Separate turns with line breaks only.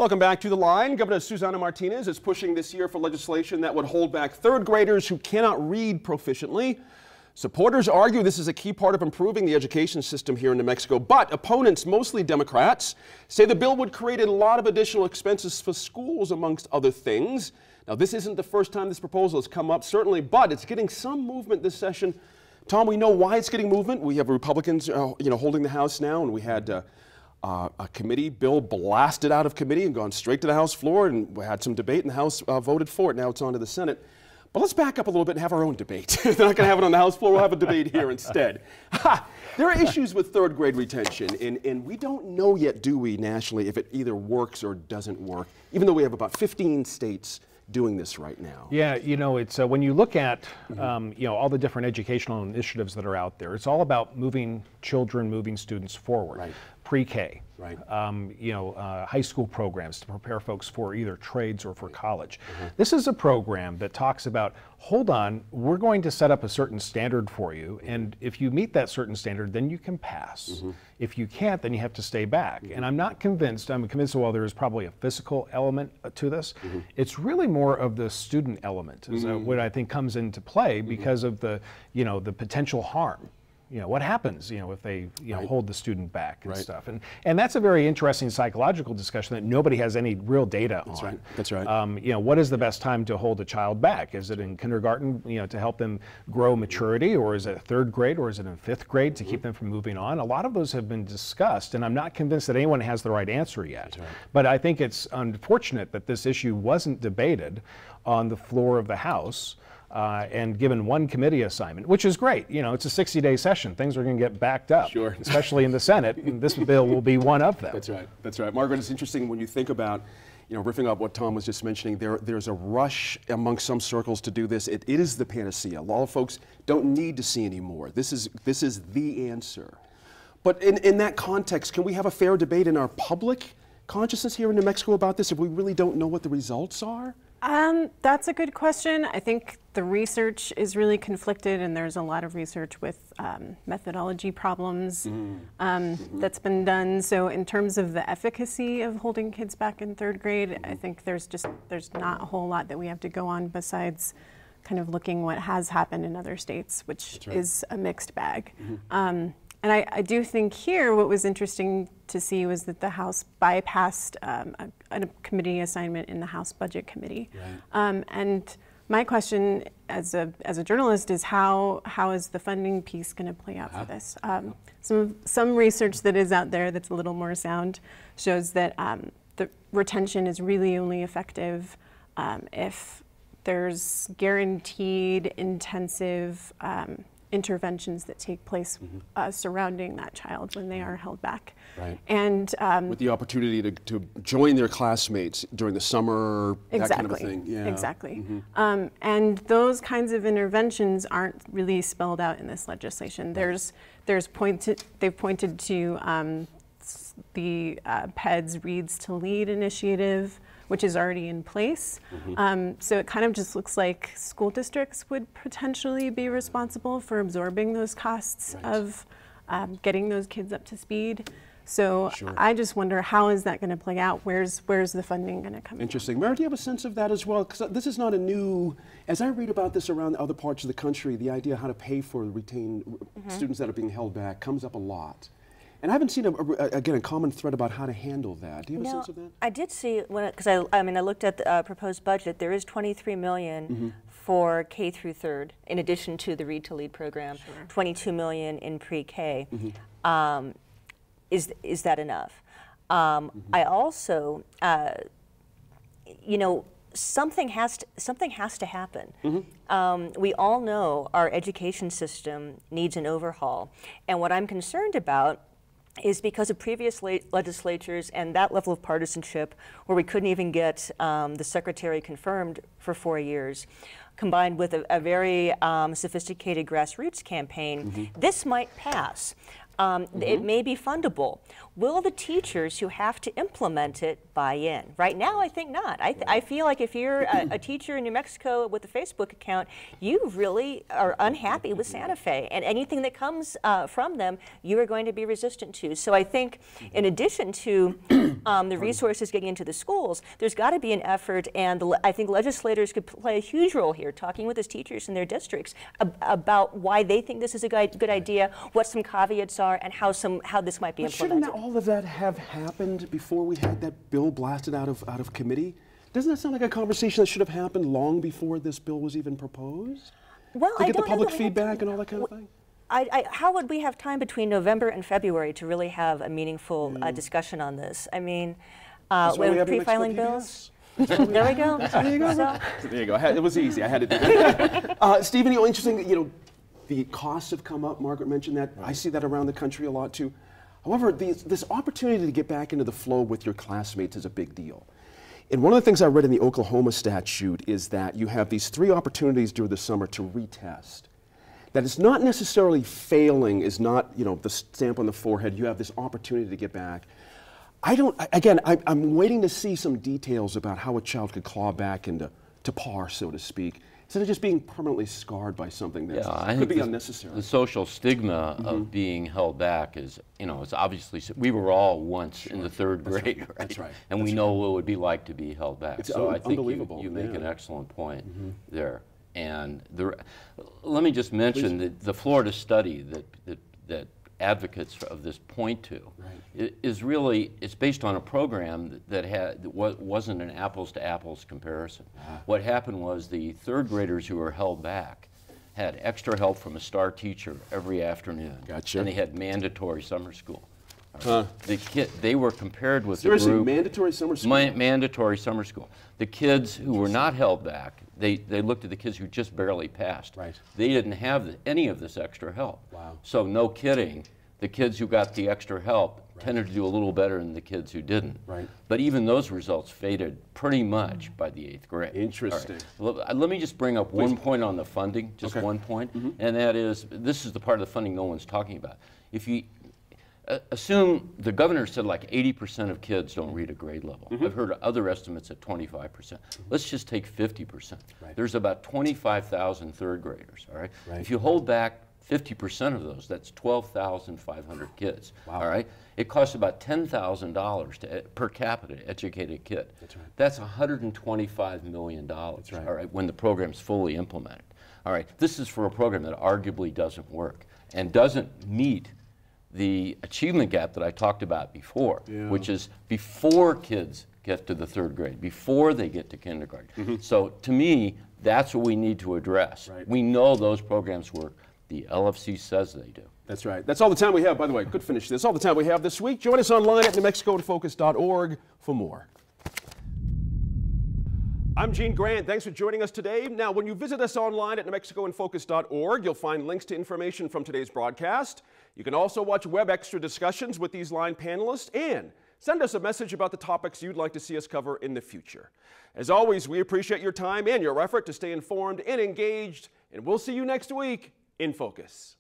Welcome back to The Line. Governor Susana Martinez is pushing this year for legislation that would hold back third graders who cannot read proficiently. Supporters argue this is a key part of improving the education system here in New Mexico, but opponents, mostly Democrats, say the bill would create a lot of additional expenses for schools, amongst other things. Now, this isn't the first time this proposal has come up, certainly, but it's getting some movement this session. Tom, we know why it's getting movement. We have Republicans, holding the House now, and we had a committee bill blasted out of committee and gone straight to the House floor, and we had some debate, and the House voted for it. Now it's on to the Senate. But let's back up a little bit and have our own debate. If they're not going to have it on the House floor, we'll have a debate here instead. There are issues with third grade retention, and we don't know yet, do we, nationally, if it either works or doesn't work, even though we have about 15 states doing this right now.
Yeah, it's when you look at all the different educational initiatives that are out there, it's all about moving students forward.
Right.
Pre-K,
right.
High school programs to prepare folks for either trades or for college. This is a program that talks about, hold on, we're going to set up a certain standard for you, and if you meet that certain standard, then you can pass. If you can't, then you have to stay back. And I'm convinced that while there is probably a physical element to this, it's really more of the student element is what I think comes into play because of the potential harm. What happens, if they, hold the student back and stuff. And that's a very interesting psychological discussion that nobody has any real data on.
That's right.
What is the best time to hold a child back? Is it in kindergarten, to help them grow maturity, or is it third grade, or is it in fifth grade to keep them from moving on? A lot of those have been discussed, and I'm not convinced that anyone has the right answer yet.
Right.
But I think it's unfortunate that this issue wasn't debated on the floor of the House. And given one committee assignment, which is great. It's a 60-day session. Things are going to get backed up, especially in the Senate, and this bill will be one of them.
That's right. That's right. Margaret, it's interesting when you think about, riffing off what Tom was just mentioning, there's a rush among some circles to do this. It is the panacea. A lot of folks don't need to see any more. This is the answer. But in that context, can we have a fair debate in our public consciousness here in New Mexico about this if we really don't know what the results are?
That's a good question. I think the research is really conflicted, and there's a lot of research with methodology problems that's been done. So in terms of the efficacy of holding kids back in third grade, I think there's not a whole lot that we have to go on besides kind of looking what has happened in other states, which is a mixed bag. And I do think here what was interesting to see was that the House bypassed a committee assignment in the House Budget Committee. Right. And my question as a journalist is how is the funding piece going to play out for this? Some research that is out there that's a little more sound shows that the retention is really only effective if there's guaranteed intensive interventions that take place surrounding that child when they are held back.
Right.
And
with the opportunity to join their classmates during the summer, that kind of a thing. Yeah.
Exactly. And those kinds of interventions aren't really spelled out in this legislation. They've pointed to the PEDS Reads to Lead initiative, which is already in place. So it kind of just looks like school districts would potentially be responsible for absorbing those costs of getting those kids up to speed. So I just wonder, how is that going to play out? Where's the funding going to come in?
Interesting. Mary, do you have a sense of that as well? Because this is not a new, as I read about this around other parts of the country, the idea how to pay for retain students that are being held back comes up a lot. And I haven't seen, again, a common thread about how to handle that. Do you have a sense of that?
I did see, because I looked at the proposed budget, there is $23 million for K through third, in addition to the Read to Lead program, $22 million in pre-K. Is that enough? I also, something has to happen. We all know our education system needs an overhaul. And what I'm concerned about is because of previous legislatures and that level of partisanship where we couldn't even get the secretary confirmed for 4 years, combined with a very sophisticated grassroots campaign, this might pass. It may be fundable. Will the teachers who have to implement it buy in? Right now, I think not. I feel like if you're a teacher in New Mexico with a Facebook account, you really are unhappy with Santa Fe, and anything that comes from them, you are going to be resistant to. So I think in addition to the resources getting into the schools, there's got to be an effort, and I think legislators could play a huge role here, talking with those teachers in their districts about why they think this is a good idea, what some caveats are, and how this might be implemented.
Shouldn't all of that have happened before we had that bill blasted out of committee? Doesn't that sound like a conversation that should have happened long before this bill was even proposed?
Well,
to get the public feedback and all that kind of thing?
How would we have time between November and February to really have a meaningful discussion on this? I mean, with pre-filing bills? There we go.
There you go. There you go. It was easy. I had to do that. Stephen, interesting, the costs have come up. Margaret mentioned that. Right. I see that around the country a lot too. However, this opportunity to get back into the flow with your classmates is a big deal. And one of the things I read in the Oklahoma statute is that you have these 3 opportunities during the summer to retest. That it's not necessarily failing is not, the stamp on the forehead. You have this opportunity to get back. I'm waiting to see some details about how a child could claw back into par, so to speak, instead of just being permanently scarred by something that could be unnecessary.
The social stigma of being held back is, it's obviously, we were all once in the 3rd grade, right?
That's right.
And we know what it would be like to be held back.
It's
so I think
unbelievable.
you make an excellent point there. And let me just mention that the Florida study that advocates of this point to it's based on a program that wasn't an apples to apples comparison. What happened was the 3rd graders who were held back had extra help from a star teacher every afternoon.
Gotcha.
And they had mandatory summer school. They were compared with
Seriously,
the group.
mandatory summer school?
Mandatory summer school. The kids who were not held back, they looked at the kids who just barely passed.
Right.
They didn't have any of this extra help.
Wow.
So no kidding, the kids who got the extra help tended to do a little better than the kids who didn't.
Right.
But even those results faded pretty much by the 8th grade.
Interesting.
Right. Let me just bring up one point on the funding, just one point, and that is, this is the part of the funding no one's talking about. If you assume the governor said like 80% of kids don't read at grade level. I've heard other estimates at 25%. Let's just take 50%.
Right.
There's about 25,000 3rd graders, all right?
Right.
If you hold back 50% of those, that's 12,500 kids,
Wow.
all right? It costs about $10,000 per capita to educate a kid.
That's right.
That's $125 million,
That's right.
all right, when the program's fully implemented. All right, this is for a program that arguably doesn't work and doesn't meet the achievement gap that I talked about before, which is before kids get to the 3rd grade, before they get to kindergarten. So to me, that's what we need to address.
Right.
We know those programs work. The LFC says they do.
That's right. That's all the time we have, by the way. Good finish. That's all the time we have this week. Join us online at NewMexicoInFocus.org for more. I'm Gene Grant. Thanks for joining us today. Now, when you visit us online at NewMexicoInFocus.org, you'll find links to information from today's broadcast. You can also watch web extra discussions with these line panelists and send us a message about the topics you'd like to see us cover in the future. As always, we appreciate your time and your effort to stay informed and engaged, and we'll see you next week in Focus.